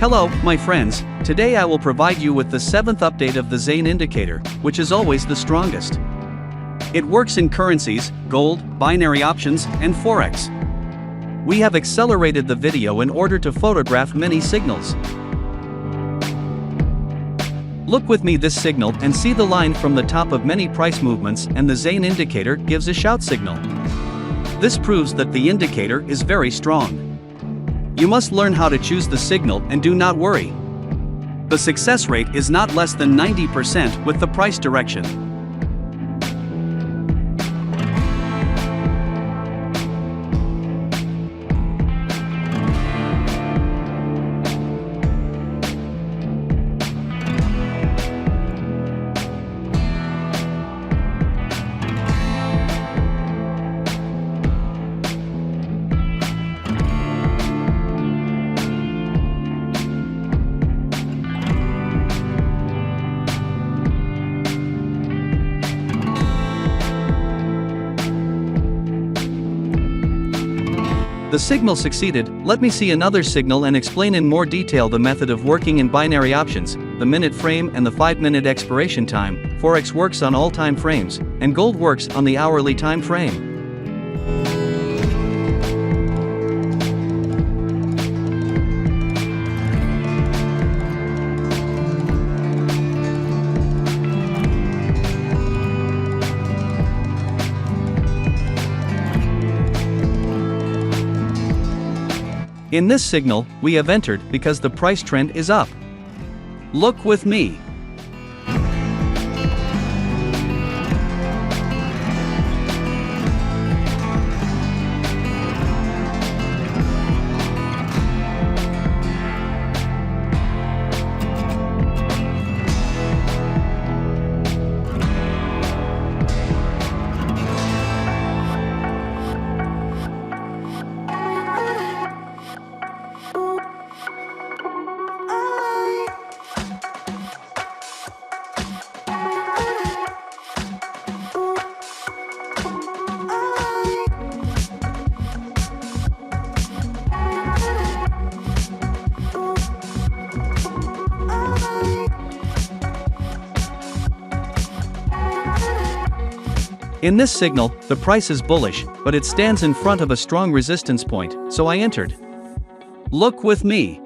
Hello, my friends. Today I will provide you with the 7th update of the Zain indicator, which is always the strongest. It works in currencies, gold, binary options, and Forex. We have accelerated the video in order to photograph many signals. Look with me this signal and see the line from the top of many price movements, and the Zain indicator gives a shout signal. This proves that the indicator is very strong. You must learn how to choose the signal and do not worry. The success rate is not less than 90% with the price direction. The signal succeeded. Let me see another signal and explain in more detail the method of working in binary options, the minute frame and the 5-minute expiration time. Forex works on all time frames, and gold works on the hourly time frame. In this signal, we have entered because the price trend is up. Look with me. In this signal, the price is bullish, but it stands in front of a strong resistance point, so I entered. Look with me.